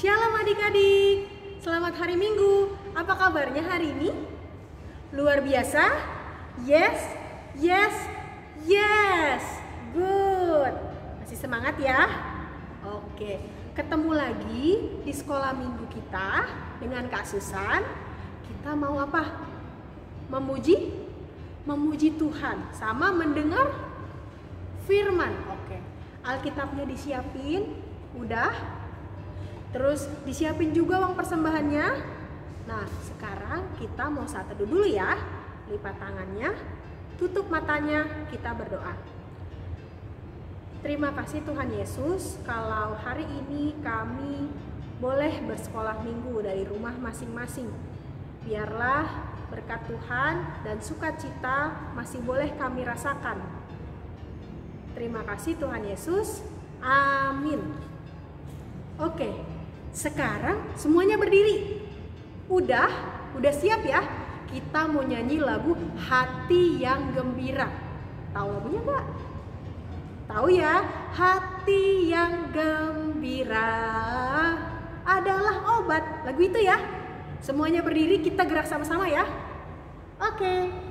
Shalom adik-adik, selamat hari Minggu. Apa kabarnya hari ini? Luar biasa? Yes, yes, yes. Good. Masih semangat ya? Oke, ketemu lagi di sekolah minggu kita dengan Kak Susan. Kita mau apa? Memuji Tuhan sama mendengar firman. Oke, Alkitabnya disiapin, udah. Terus disiapin juga uang persembahannya. Nah, sekarang kita mau saat teduh dulu ya. Lipat tangannya, tutup matanya, kita berdoa. Terima kasih Tuhan Yesus, kalau hari ini kami boleh bersekolah minggu dari rumah masing-masing. Biarlah berkat Tuhan dan sukacita masih boleh kami rasakan. Terima kasih Tuhan Yesus. Amin. Oke, sekarang semuanya berdiri. Udah siap ya? Kita mau nyanyi lagu Hati yang Gembira. Tahu lagunya nggak? Tahu ya? Hati yang gembira adalah obat. Lagu itu ya. Semuanya berdiri, kita gerak sama-sama ya. Oke.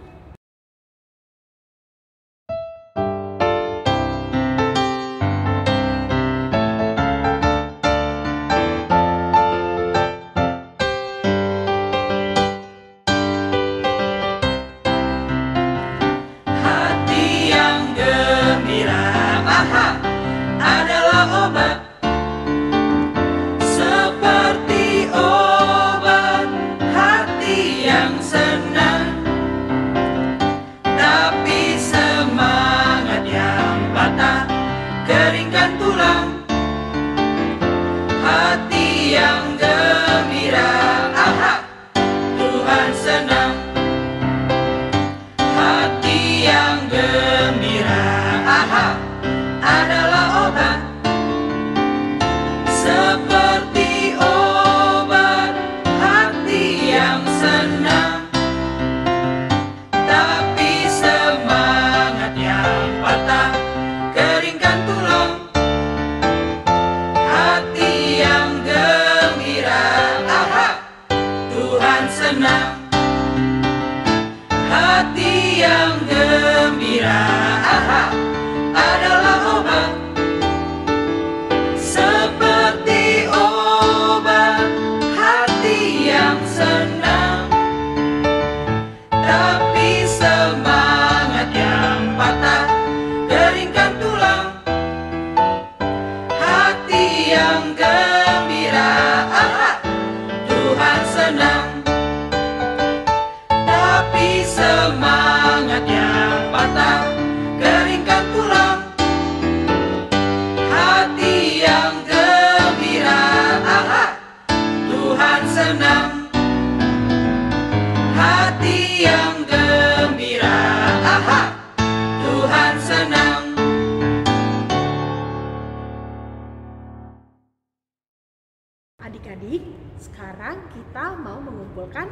Adik-adik, sekarang kita mau mengumpulkan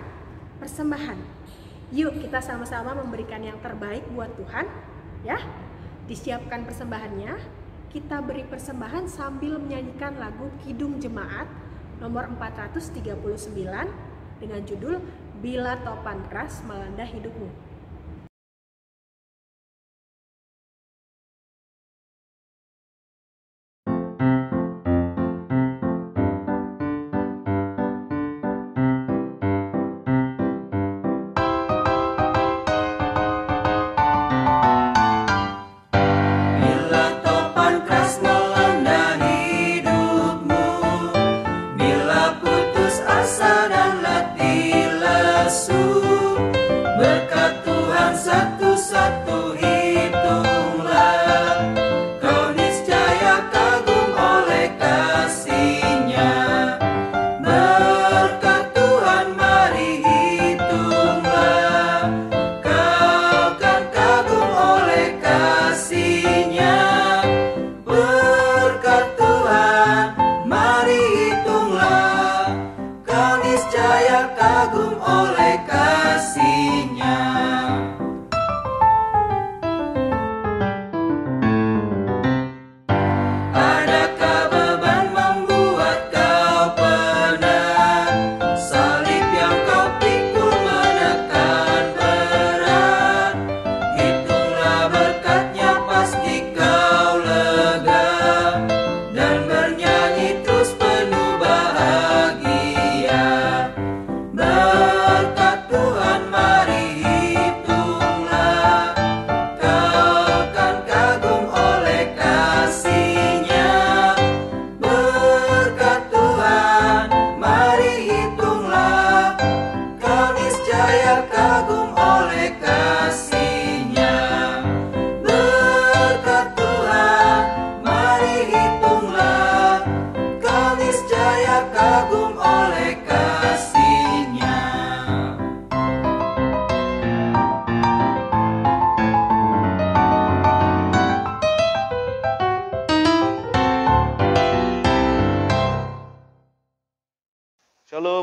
persembahan. Yuk kita sama-sama memberikan yang terbaik buat Tuhan, ya. Disiapkan persembahannya. Kita beri persembahan sambil menyanyikan lagu Kidung Jemaat nomor 439 dengan judul Bila Topan Keras Melanda Hidupmu. Kau niscaya kagum oleh kasih-Nya.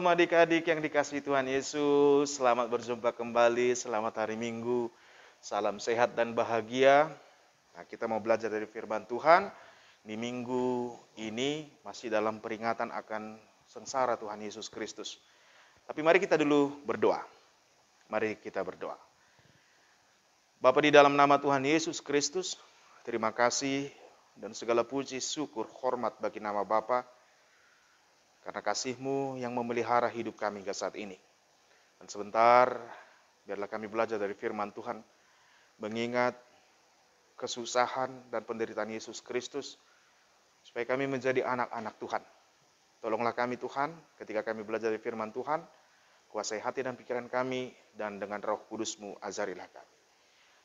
Shalom adik-adik yang dikasihi Tuhan Yesus. Selamat berjumpa kembali, selamat hari Minggu. Salam sehat dan bahagia. Nah, kita mau belajar dari firman Tuhan. Di minggu ini masih dalam peringatan akan sengsara Tuhan Yesus Kristus. Tapi mari kita dulu berdoa. Mari kita berdoa. Bapa, di dalam nama Tuhan Yesus Kristus, terima kasih dan segala puji, syukur, hormat bagi nama Bapa. Karena kasih-Mu yang memelihara hidup kami hingga saat ini. Dan sebentar, biarlah kami belajar dari firman Tuhan, mengingat kesusahan dan penderitaan Yesus Kristus, supaya kami menjadi anak-anak Tuhan. Tolonglah kami Tuhan, ketika kami belajar dari firman Tuhan, kuasai hati dan pikiran kami, dan dengan Roh Kudus-Mu ajarilah kami.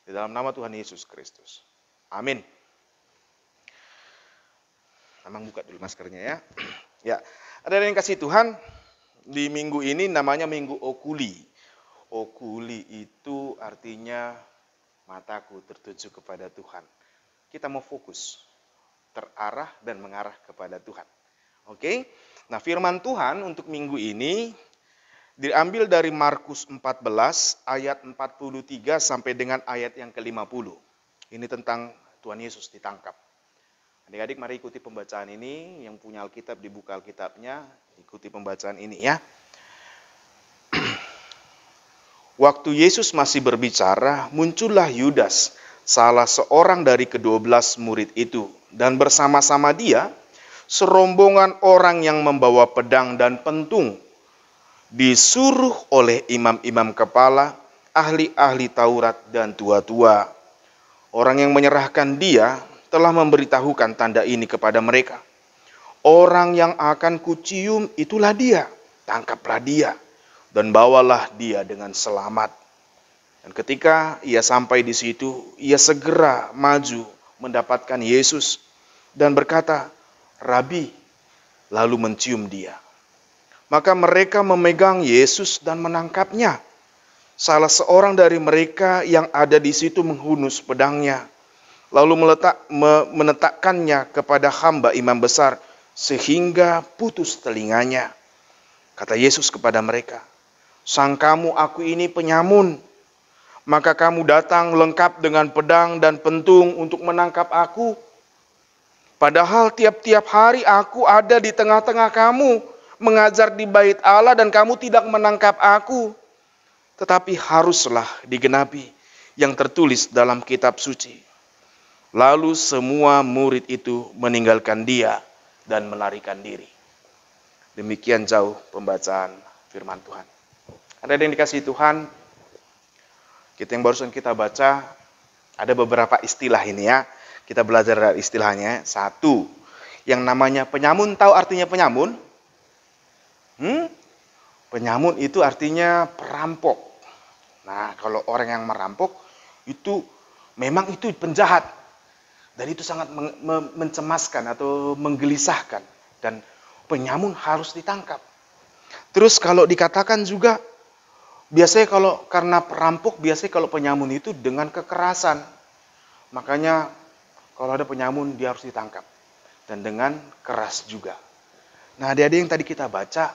Di dalam nama Tuhan Yesus Kristus. Amin. Amang buka dulu maskernya ya. Ya, ada yang kasih Tuhan, di minggu ini namanya Minggu Okuli. Okuli itu artinya mataku tertuju kepada Tuhan. Kita mau fokus, terarah dan mengarah kepada Tuhan. Oke? Nah, firman Tuhan untuk minggu ini diambil dari Markus 14 ayat 43 sampai dengan ayat yang ke-50. Ini tentang Tuhan Yesus ditangkap. Adik-adik mari ikuti pembacaan ini, yang punya Alkitab dibuka Alkitabnya, ikuti pembacaan ini ya. Waktu Yesus masih berbicara, muncullah Yudas, salah seorang dari ke-12 murid itu, dan bersama-sama dia serombongan orang yang membawa pedang dan pentung, disuruh oleh imam-imam kepala, ahli-ahli Taurat dan tua-tua. Orang yang menyerahkan dia telah memberitahukan tanda ini kepada mereka. Orang yang akan kucium itulah dia, tangkaplah dia, dan bawalah dia dengan selamat. Dan ketika ia sampai di situ, ia segera maju mendapatkan Yesus dan berkata, Rabi, lalu mencium dia. Maka mereka memegang Yesus dan menangkapnya. Salah seorang dari mereka yang ada di situ menghunus pedangnya, lalu menetapkannya kepada hamba imam besar, sehingga putus telinganya. Kata Yesus kepada mereka, sangkamu aku ini penyamun, maka kamu datang lengkap dengan pedang dan pentung untuk menangkap aku. Padahal tiap-tiap hari aku ada di tengah-tengah kamu, mengajar di bait Allah dan kamu tidak menangkap aku. Tetapi haruslah digenapi yang tertulis dalam kitab suci. Lalu semua murid itu meninggalkan dia dan melarikan diri. Demikian jauh pembacaan firman Tuhan. Ada yang dikasihi Tuhan, kita yang barusan kita baca, ada beberapa istilah ini ya. Kita belajar dari istilahnya. Satu, yang namanya penyamun. Tahu artinya penyamun? Penyamun itu artinya perampok. Nah, kalau orang yang merampok, itu memang itu penjahat. Dan itu sangat mencemaskan atau menggelisahkan. Dan penyamun harus ditangkap. Terus kalau dikatakan juga, biasanya kalau karena perampok, biasanya kalau penyamun itu dengan kekerasan. Makanya kalau ada penyamun, dia harus ditangkap. Dan dengan keras juga. Nah, adik-adik yang tadi kita baca,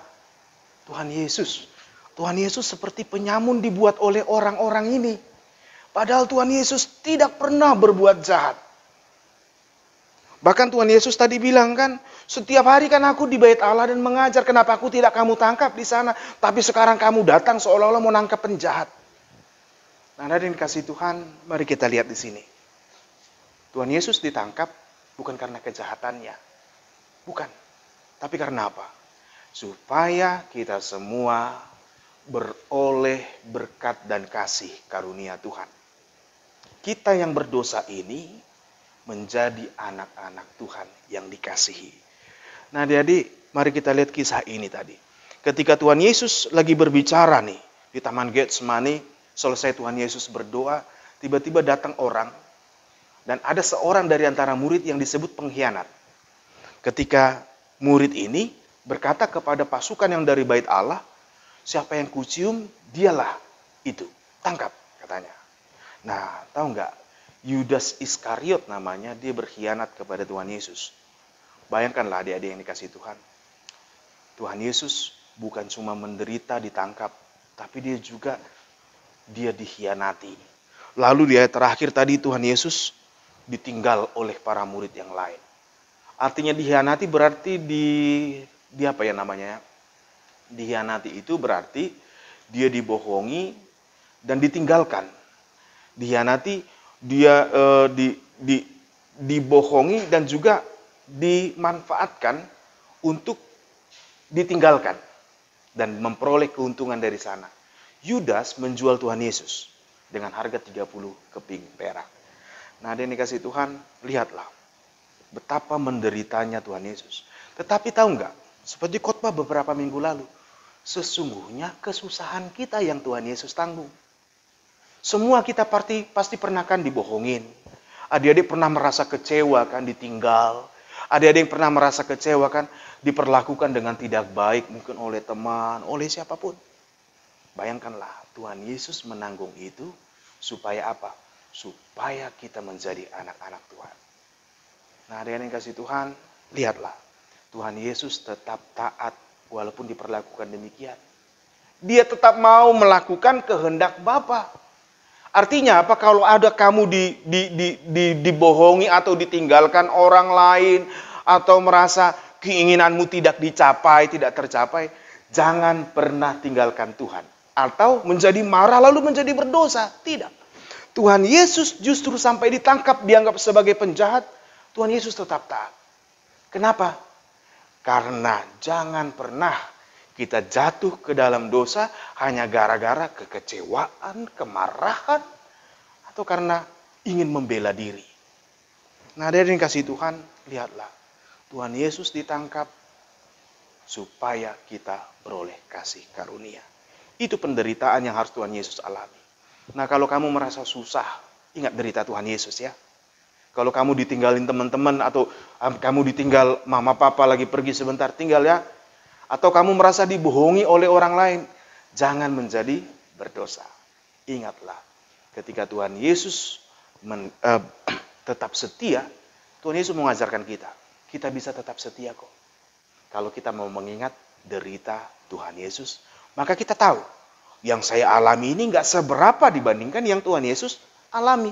Tuhan Yesus. Tuhan Yesus seperti penyamun dibuat oleh orang-orang ini. Padahal Tuhan Yesus tidak pernah berbuat jahat. Bahkan Tuhan Yesus tadi bilang kan, setiap hari kan aku di bait Allah dan mengajar, kenapa aku tidak kamu tangkap di sana? Tapi sekarang kamu datang seolah-olah mau nangkap penjahat. Nah, ada yang dikasih Tuhan, mari kita lihat di sini. Tuhan Yesus ditangkap bukan karena kejahatannya. Bukan. Tapi karena apa? Supaya kita semua beroleh berkat dan kasih karunia Tuhan. Kita yang berdosa ini menjadi anak-anak Tuhan yang dikasihi. Nah, adik-adik, mari kita lihat kisah ini tadi. Ketika Tuhan Yesus lagi berbicara nih di Taman Getsemani, selesai Tuhan Yesus berdoa, tiba-tiba datang orang dan ada seorang dari antara murid yang disebut pengkhianat. Ketika murid ini berkata kepada pasukan yang dari bait Allah, siapa yang kucium, dialah itu. Tangkap, katanya. Nah, tahu nggak? Yudas Iskariot namanya, dia berkhianat kepada Tuhan Yesus. Bayangkanlah adik-adik yang dikasih Tuhan. Tuhan Yesus bukan cuma menderita ditangkap, tapi dia dikhianati. Lalu di ayat terakhir tadi Tuhan Yesus ditinggal oleh para murid yang lain. Artinya dikhianati berarti di apa ya namanya? Dikhianati itu berarti dia dibohongi dan ditinggalkan. Dikhianati dia dibohongi dan juga dimanfaatkan untuk ditinggalkan dan memperoleh keuntungan dari sana. Yudas menjual Tuhan Yesus dengan harga 30 keping perak. Nah, ada yang dikasih Tuhan, lihatlah betapa menderitanya Tuhan Yesus. Tetapi tahu nggak, seperti khotbah beberapa minggu lalu, sesungguhnya kesusahan kita yang Tuhan Yesus tanggung. Semua kita pasti pernah kan dibohongin. Adik-adik pernah merasa kecewa kan ditinggal. Adik-adik pernah merasa kecewa kan diperlakukan dengan tidak baik mungkin oleh teman, oleh siapapun. Bayangkanlah Tuhan Yesus menanggung itu supaya apa? Supaya kita menjadi anak-anak Tuhan. Nah, adik-adik yang kasih Tuhan, lihatlah. Tuhan Yesus tetap taat walaupun diperlakukan demikian. Dia tetap mau melakukan kehendak Bapa. Artinya apa? Kalau ada kamu dibohongi atau ditinggalkan orang lain, atau merasa keinginanmu tidak dicapai, tidak tercapai, jangan pernah tinggalkan Tuhan. Atau menjadi marah lalu menjadi berdosa. Tidak. Tuhan Yesus justru sampai ditangkap dianggap sebagai penjahat, Tuhan Yesus tetap taat. Kenapa? Karena jangan pernah kita jatuh ke dalam dosa hanya gara-gara kekecewaan, kemarahan, atau karena ingin membela diri. Nah, dari yang kasih Tuhan, lihatlah. Tuhan Yesus ditangkap supaya kita beroleh kasih karunia. Itu penderitaan yang harus Tuhan Yesus alami. Nah, kalau kamu merasa susah, ingat derita Tuhan Yesus ya. Kalau kamu ditinggalin teman-teman atau kamu ditinggal mama papa lagi pergi sebentar, tinggal ya. Atau kamu merasa dibohongi oleh orang lain, jangan menjadi berdosa. Ingatlah, ketika Tuhan Yesus tetap setia, Tuhan Yesus mengajarkan kita bisa tetap setia kok. Kalau kita mau mengingat derita Tuhan Yesus, maka kita tahu, yang saya alami ini nggak seberapa dibandingkan yang Tuhan Yesus alami.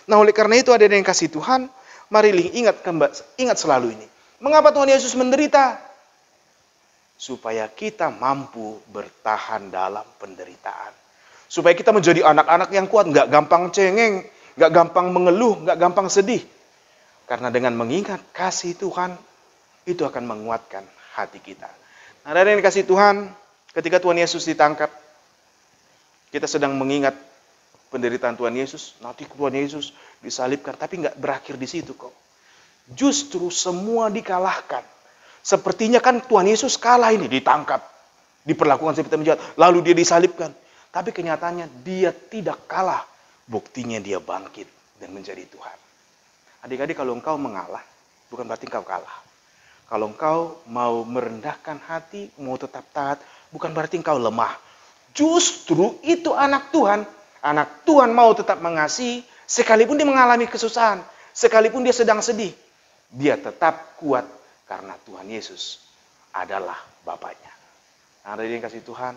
Nah, oleh karena itu ada yang kasih Tuhan, mari ingat selalu ini. Mengapa Tuhan Yesus menderita? Supaya kita mampu bertahan dalam penderitaan. Supaya kita menjadi anak-anak yang kuat, nggak gampang cengeng, nggak gampang mengeluh, nggak gampang sedih. Karena dengan mengingat kasih Tuhan, itu akan menguatkan hati kita. Nah, dari yang dikasih Tuhan, ketika Tuhan Yesus ditangkap, kita sedang mengingat penderitaan Tuhan Yesus, nanti Tuhan Yesus disalibkan, tapi nggak berakhir di situ kok. Justru semua dikalahkan. Sepertinya kan Tuhan Yesus kalah ini, ditangkap, diperlakukan seperti penjahat, lalu dia disalibkan. Tapi kenyataannya dia tidak kalah. Buktinya dia bangkit dan menjadi Tuhan. Adik-adik, kalau engkau mengalah, bukan berarti engkau kalah. Kalau engkau mau merendahkan hati, mau tetap taat, bukan berarti engkau lemah. Justru itu anak Tuhan. Anak Tuhan mau tetap mengasihi, sekalipun dia mengalami kesusahan, sekalipun dia sedang sedih, dia tetap kuat. Karena Tuhan Yesus adalah Bapaknya. Nah, dari yang kasih Tuhan,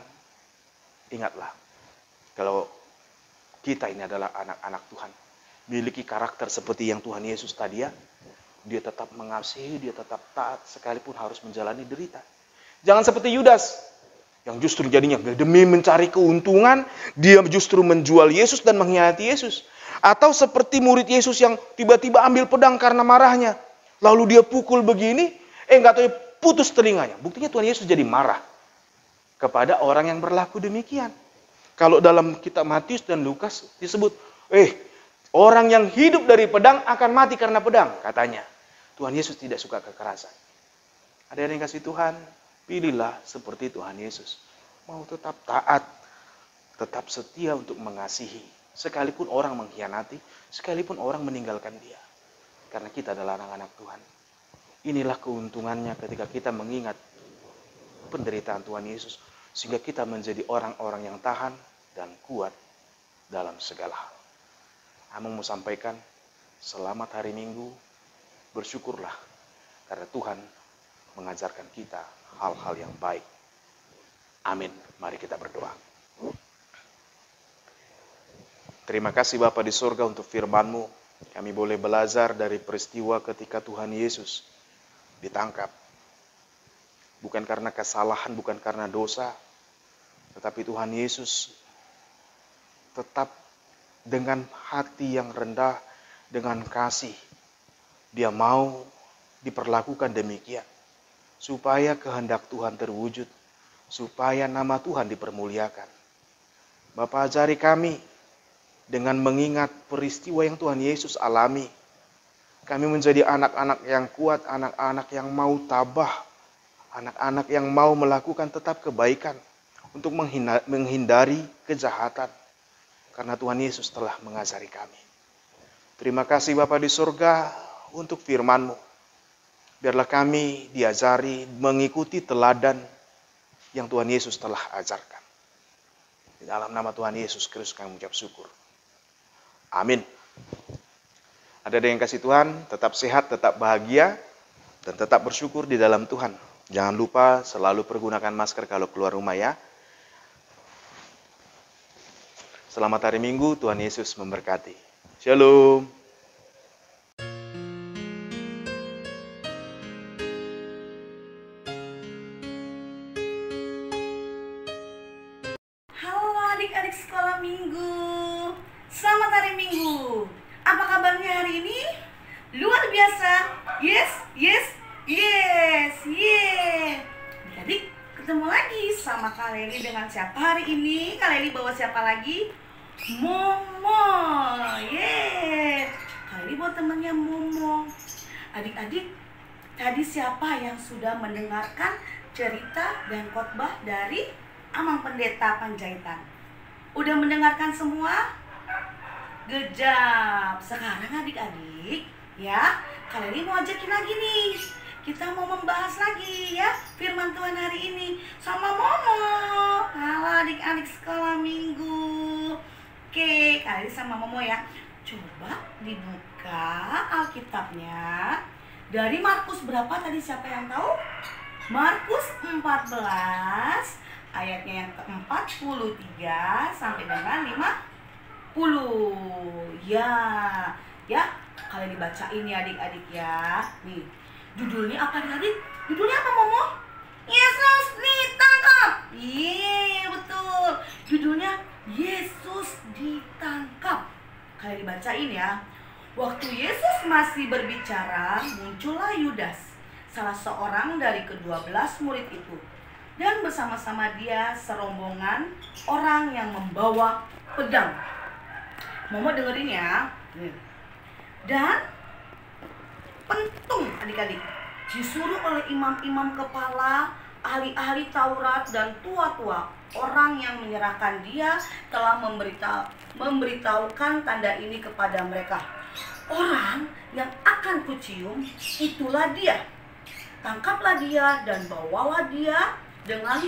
ingatlah, kalau kita ini adalah anak-anak Tuhan, miliki karakter seperti yang Tuhan Yesus tadi ya, dia tetap mengasihi, dia tetap taat, sekalipun harus menjalani derita. Jangan seperti Yudas, yang justru jadinya demi mencari keuntungan, dia justru menjual Yesus dan mengkhianati Yesus. Atau seperti murid Yesus yang tiba-tiba ambil pedang karena marahnya, lalu dia pukul begini, nggak tahu putus telinganya. Buktinya Tuhan Yesus jadi marah kepada orang yang berlaku demikian. Kalau dalam kitab Matius dan Lukas disebut, orang yang hidup dari pedang akan mati karena pedang, katanya. Tuhan Yesus tidak suka kekerasan. Ada yang kasih Tuhan, pilihlah seperti Tuhan Yesus. Mau tetap taat, tetap setia untuk mengasihi. Sekalipun orang mengkhianati, sekalipun orang meninggalkan dia. Karena kita adalah anak-anak Tuhan. Inilah keuntungannya ketika kita mengingat penderitaan Tuhan Yesus. Sehingga kita menjadi orang-orang yang tahan dan kuat dalam segala hal. Amang mau sampaikan, selamat hari Minggu, bersyukurlah. Karena Tuhan mengajarkan kita hal-hal yang baik. Amin. Mari kita berdoa. Terima kasih Bapa di surga untuk firman-Mu. Kami boleh belajar dari peristiwa ketika Tuhan Yesus ditangkap. Bukan karena kesalahan, bukan karena dosa, tetapi Tuhan Yesus tetap dengan hati yang rendah, dengan kasih. Dia mau diperlakukan demikian, supaya kehendak Tuhan terwujud, supaya nama Tuhan dipermuliakan. Bapa, ajari kami dengan mengingat peristiwa yang Tuhan Yesus alami. Kami menjadi anak-anak yang kuat, anak-anak yang mau tabah, anak-anak yang mau melakukan tetap kebaikan untuk menghindari kejahatan. Karena Tuhan Yesus telah mengajari kami. Terima kasih Bapa di surga untuk firman-Mu. Biarlah kami diajari mengikuti teladan yang Tuhan Yesus telah ajarkan. Di dalam nama Tuhan Yesus Kristus kami mengucap syukur. Amin. Ada yang kasih Tuhan, tetap sehat, tetap bahagia, dan tetap bersyukur di dalam Tuhan. Jangan lupa selalu pergunakan masker kalau keluar rumah ya. Selamat hari Minggu, Tuhan Yesus memberkati. Shalom. Halo adik-adik sekolah minggu. Selamat hari Minggu. Apa kabarnya hari ini? Luar biasa. Yes, yes, yes, yeah. Adik ketemu lagi sama Kak Leli dengan siapa hari ini? Kak Leli bawa siapa lagi? Momo. Yeah. Kak Leli bawa temannya Momo. Adik-adik, tadi siapa yang sudah mendengarkan cerita dan khotbah dari Amang Pendeta Panjaitan? Udah mendengarkan semua? Gejap. Sekarang adik-adik ya, Kak Leli mau ajakin lagi nih. Kita mau membahas lagi ya firman Tuhan hari ini sama Momo. Halo adik-adik sekolah minggu. Oke, Kak Leli sama Momo ya. Coba dibuka Alkitabnya. Dari Markus berapa tadi, siapa yang tahu? Markus 14 ayatnya yang ke-43 sampai dengan 50. Ya, kalian dibacain ya adik-adik ya. Nih, judulnya apa adik-adik? Judulnya apa Momo? Yesus ditangkap. Iya, betul. Judulnya Yesus ditangkap. Kalian dibacain ya. Waktu Yesus masih berbicara, muncullah Yudas, salah seorang dari ke-12 murid itu. Dan bersama-sama dia serombongan orang yang membawa pedang. Momo dengerin ya. Dan pentung adik-adik disuruh oleh imam-imam kepala, ahli-ahli Taurat dan tua-tua. Orang yang menyerahkan dia telah memberitahukan tanda ini kepada mereka. Orang yang akan kucium, itulah dia. Tangkaplah dia dan bawalah dia dengan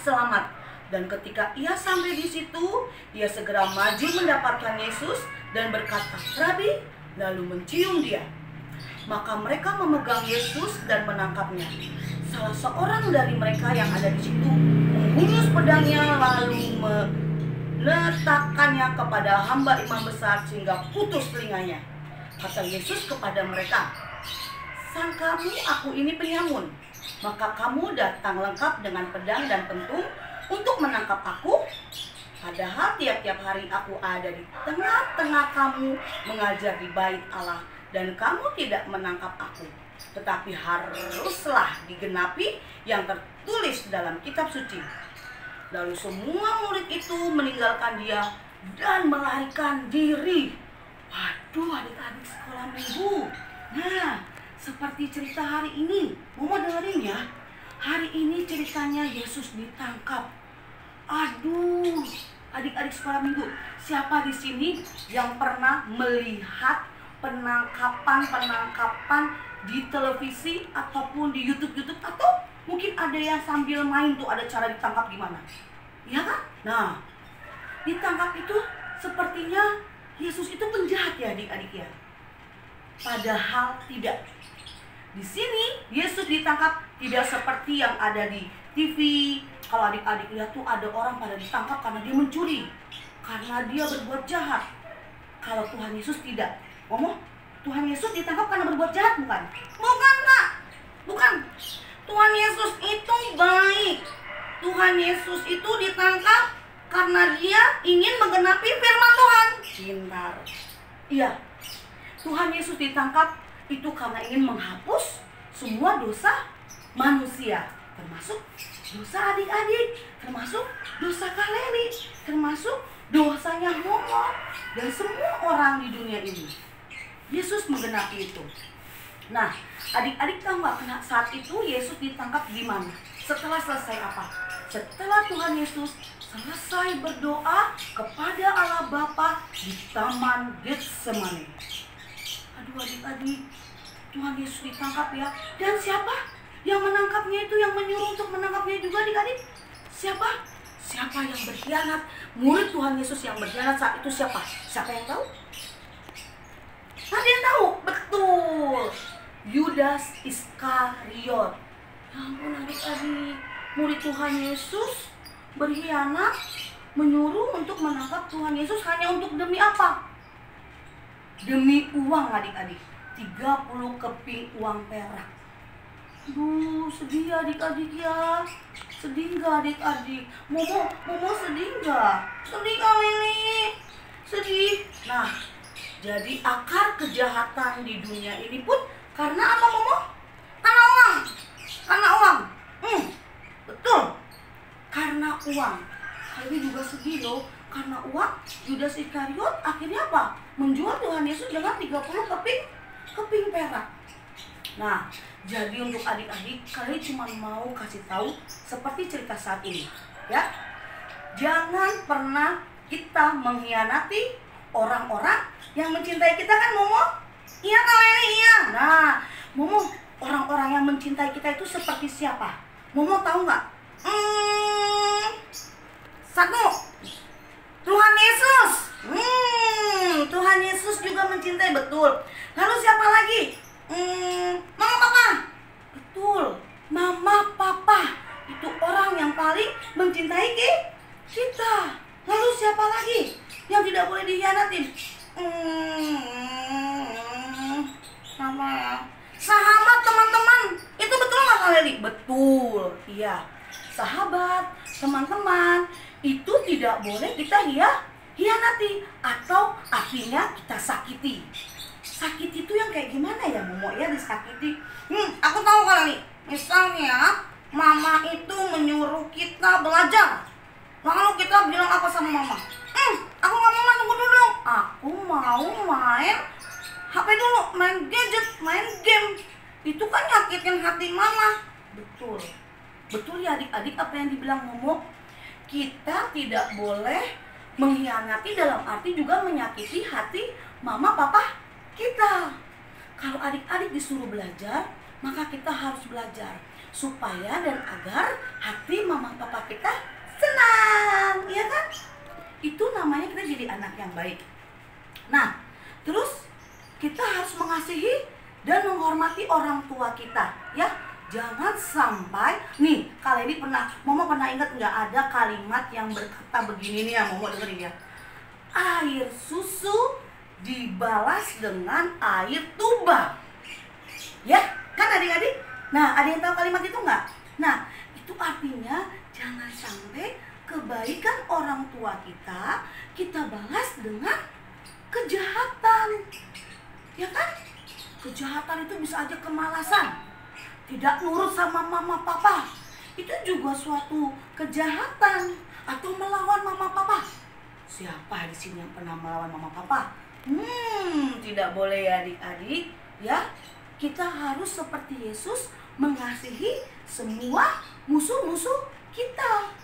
selamat. Dan ketika ia sampai di situ, ia segera maju mendapatkan Yesus dan berkata, "Rabi," lalu mencium dia. Maka mereka memegang Yesus dan menangkapnya. Salah seorang dari mereka yang ada di situ menghunus pedangnya lalu meletakkannya kepada hamba imam besar sehingga putus telinganya. Kata Yesus kepada mereka, "Sangkamu aku ini penyamun, maka kamu datang lengkap dengan pedang dan pentung untuk menangkap aku? Padahal tiap-tiap hari aku ada di tengah-tengah kamu mengajar di bait Allah, dan kamu tidak menangkap aku. Tetapi haruslah digenapi yang tertulis dalam kitab suci." Lalu semua murid itu meninggalkan dia dan melarikan diri. Waduh adik-adik sekolah minggu. Nah, seperti cerita hari ini, Momo dengerin ya. Hari ini ceritanya Yesus ditangkap. Aduh, adik-adik sekolah minggu, siapa di sini yang pernah melihat penangkapan di televisi ataupun di YouTube atau mungkin ada yang sambil main tuh, ada cara ditangkap gimana? Ya kan? Nah, ditangkap itu sepertinya Yesus itu penjahat ya adik-adik ya. Padahal tidak. Di sini Yesus ditangkap tidak seperti yang ada di TV, Kalau adik-adik lihat tuh ada orang pada ditangkap karena dia mencuri, karena dia berbuat jahat. Kalau Tuhan Yesus tidak. Ngomong, Tuhan Yesus ditangkap karena berbuat jahat bukan? Bukan, Kak. Bukan. Tuhan Yesus itu baik. Tuhan Yesus itu ditangkap karena dia ingin menggenapi firman Tuhan. Pintar. Iya. Tuhan Yesus ditangkap itu karena ingin menghapus semua dosa manusia, termasuk dosa adik-adik, termasuk dosa Kak Leli, termasuk dosanya Momo dan semua orang di dunia ini. Yesus menggenapi itu. Nah, adik-adik tahu nggak saat itu Yesus ditangkap di mana? Setelah selesai apa? Setelah Tuhan Yesus selesai berdoa kepada Allah Bapa di Taman Getsemani. Aduh adik-adik, Tuhan Yesus ditangkap ya. Dan siapa yang menangkapnya itu, yang menyuruh untuk menangkapnya juga adik-adik? Siapa? Siapa yang berkhianat? Murid Tuhan Yesus yang berkhianat saat itu siapa? Siapa yang tahu? Ada yang tahu? Betul, Yudas Iskariot. Ya ampun adik-adik, murid Tuhan Yesus berkhianat, menyuruh untuk menangkap Tuhan Yesus hanya untuk demi apa? Demi uang adik-adik, 30 keping uang perak. Duh, sedih adik-adik ya. Sedih gak adik-adik? Momo sedih gak? Sedih kali ini. Sedih. Nah, jadi akar kejahatan di dunia ini pun karena apa Momo? Karena uang. Karena uang. Betul. Karena uang. Kali ini juga sedih loh. Karena uang, Yudas Iskariot akhirnya apa? Menjual Tuhan Yesus dengan 30 keping perak. Nah, jadi untuk adik-adik, kalian cuma mau kasih tahu seperti cerita saat ini, ya. Jangan pernah kita mengkhianati orang-orang yang mencintai kita, kan Momo? Iya kalian iya. Nah, Momo, orang-orang yang mencintai kita itu seperti siapa? Momo tahu nggak? Satu, Tuhan Yesus. Tuhan Yesus juga mencintai, betul. Lalu siapa lagi? Mama Papa. Betul, Mama Papa itu orang yang paling mencintai kita. Lalu siapa lagi yang tidak boleh dikhianatin? Sama ya. Sahabat, teman-teman. Itu betul nggak Kak Leli? Betul, iya. Sahabat, teman-teman, itu tidak boleh kita hianati atau akhirnya kita sakiti. Sakit itu yang kayak gimana ya Momo ya, disakiti? Aku tahu kali. Misalnya mama itu menyuruh kita belajar, lalu kita bilang apa sama mama? Aku nggak mau, tunggu dulu. Aku mau main HP dulu, main gadget, main game. Itu kan nyakitin hati mama. Betul. Betul ya adik-adik apa yang dibilang Momo. Kita tidak boleh mengkhianati, dalam arti juga menyakiti hati mama papa kita. Kalau adik-adik disuruh belajar, maka kita harus belajar supaya dan agar hati mama papa kita senang, ya kan? Itu namanya kita jadi anak yang baik. Nah, terus kita harus mengasihi dan menghormati orang tua kita, ya. Jangan sampai, nih, kali ini Momo pernah ingat nggak ada kalimat yang berkata begini nih ya, Momo dengerin ya. Air susu dibalas dengan air tuba. Ya, kan adik-adik? Nah, ada yang tahu kalimat itu nggak? Nah, itu artinya jangan sampai kebaikan orang tua kita balas dengan kejahatan. Ya kan? Kejahatan itu bisa aja kemalasan. Tidak nurut sama mama papa, itu juga suatu kejahatan. Atau melawan mama papa. Siapa di sini yang pernah melawan mama papa? Tidak boleh ya adik-adik, ya. Kita harus seperti Yesus mengasihi semua musuh-musuh kita.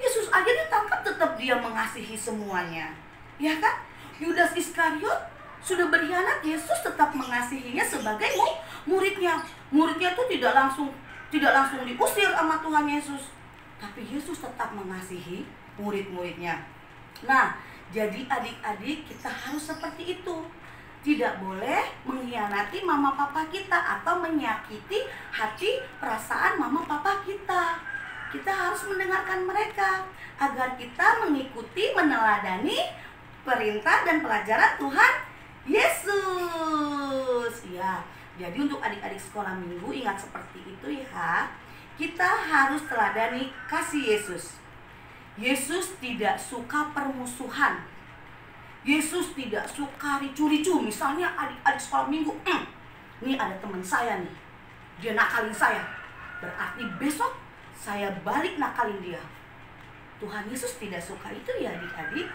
Yesus aja ditangkap tetap dia mengasihi semuanya, ya kan? Yudas Iskariot sudah berkhianat, Yesus tetap mengasihinya sebagai muridnya. Muridnya itu tidak langsung diusir sama Tuhan Yesus, tapi Yesus tetap mengasihi murid-muridnya. Nah, jadi adik-adik kita harus seperti itu. Tidak boleh mengkhianati mama papa kita atau menyakiti hati perasaan mama papa kita. kita harus mendengarkan mereka agar kita mengikuti, meneladani perintah dan pelajaran Tuhan Yesus. Ya, jadi untuk adik-adik sekolah minggu ingat seperti itu ya. Kita harus teladani kasih Yesus. Yesus tidak suka permusuhan. Yesus tidak suka ricu-ricu. Misalnya adik-adik sekolah minggu, ini ada teman saya nih, dia nakalin saya, berarti besok saya balik nakalin dia. Tuhan Yesus tidak suka itu ya adik-adik.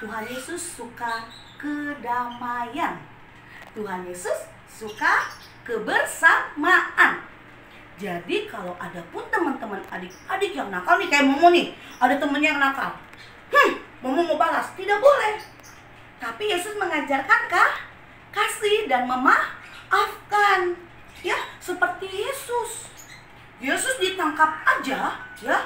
Tuhan Yesus suka kedamaian. Tuhan Yesus suka kebersamaan. Jadi kalau ada pun teman-teman adik-adik yang nakal nih, kayak Momo nih, ada temennya yang nakal, Momo mau balas, tidak boleh. Tapi Yesus mengajarkan kasih dan memaafkan. Ya, seperti Yesus. Yesus ditangkap aja, ya,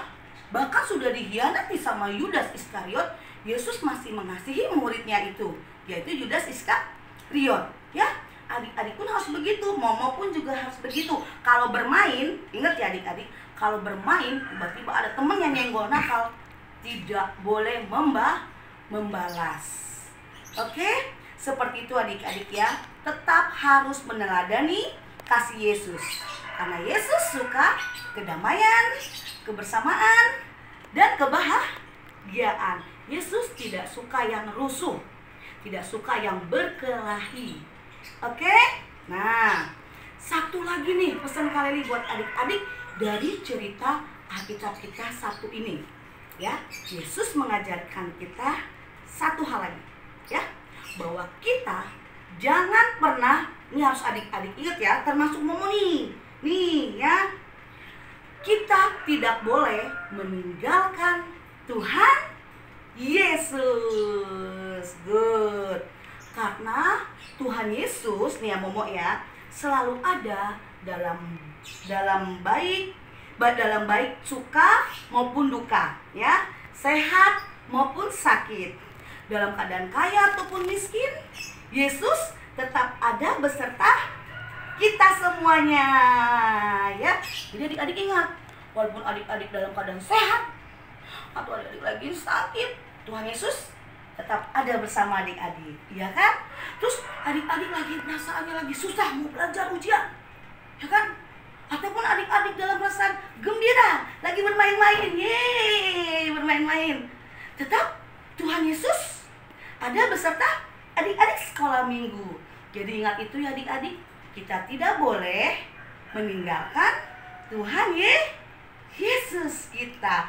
bahkan sudah dikhianati sama Yudas Iskariot, Yesus masih mengasihi muridnya itu, yaitu Yudas Iskariot. Ya, adik-adik pun harus begitu, Momo pun juga harus begitu. Kalau bermain, ingat ya adik-adik, kalau bermain tiba-tiba ada temen yang nyenggol nakal, tidak boleh membalas. Oke, seperti itu adik-adik ya. Tetap harus meneladani kasih Yesus, karena Yesus suka kedamaian, kebersamaan, dan kebahagiaan. Yesus tidak suka yang rusuh, tidak suka yang berkelahi. Oke? Nah, satu lagi nih pesan kali ini buat adik-adik dari cerita Alkitab kita satu ini. Ya, Yesus mengajarkan kita satu hal lagi, ya, bahwa kita jangan pernah, ini harus adik-adik ingat ya, termasuk Momo nih ya, kita tidak boleh meninggalkan Tuhan Yesus. Good. Karena Tuhan Yesus nih ya Momo ya, selalu ada dalam baik suka maupun duka, ya, sehat maupun sakit, dalam keadaan kaya ataupun miskin, Yesus tetap ada beserta kita semuanya, ya. Jadi adik-adik ingat, walaupun adik-adik dalam keadaan sehat atau adik-adik lagi sakit, Tuhan Yesus tetap ada bersama adik-adik, ya kan? Terus adik-adik lagi perasaannya lagi susah mau belajar ujian, ya kan? Ataupun adik-adik dalam perasaan gembira lagi bermain-main, yeay, bermain-main, tetap Tuhan Yesus ada beserta adik-adik sekolah minggu. Jadi ingat itu ya adik-adik, kita tidak boleh meninggalkan Tuhan Yesus kita.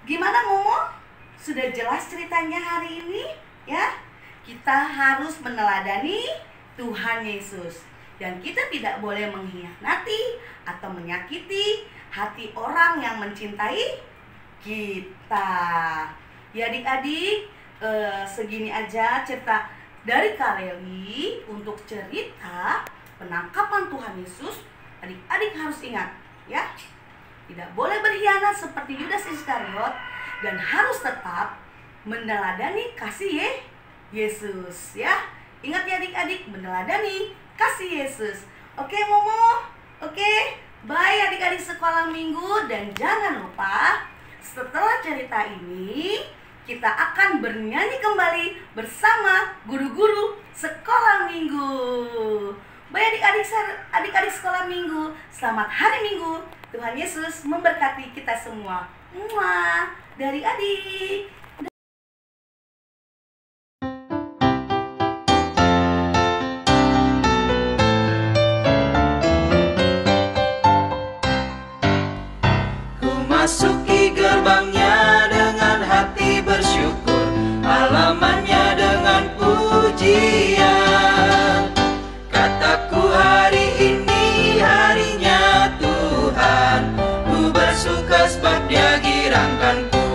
Gimana Momo? Sudah jelas ceritanya hari ini, ya? Kita harus meneladani Tuhan Yesus, dan kita tidak boleh mengkhianati atau menyakiti hati orang yang mencintai kita. Ya adik-adik, segini aja cerita dari Kareli untuk cerita penangkapan Tuhan Yesus. Adik-adik harus ingat, ya, tidak boleh berkhianat seperti Yudas Iskariot, dan harus tetap meneladani kasih Yesus, ya. Ingat ya adik-adik, meneladani kasih Yesus. Oke Momo? Oke? Bye adik-adik sekolah minggu. Dan jangan lupa, setelah cerita ini kita akan bernyanyi kembali bersama guru-guru sekolah minggu. Bye adik-adik sekolah minggu. Selamat hari Minggu. Tuhan Yesus memberkati kita semua. Muah. Dari adik. Ku masuki gerbangnya dengan hati bersyukur, halamannya dengan pujian. Kataku hari ini harinya Tuhan, ku bersuka sebab Dia girangkanku.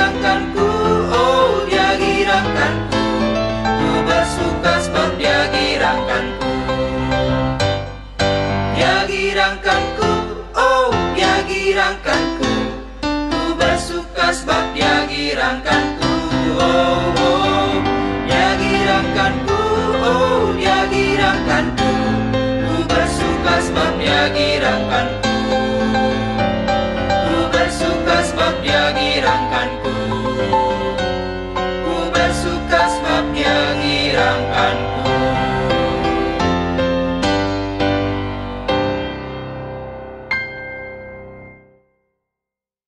girangkanku, oh dia girangkanku. Ku bersuka sebab dia girangkanku. Dia girangkanku, oh dia girangkanku. Ku bersuka sebab dia girangkanku. Oh, oh. Dia girangkanku, oh dia girangkanku. Ku bersuka sebab dia girangkanku. Ku bersuka sebab dia girangkanku. Ku bersuka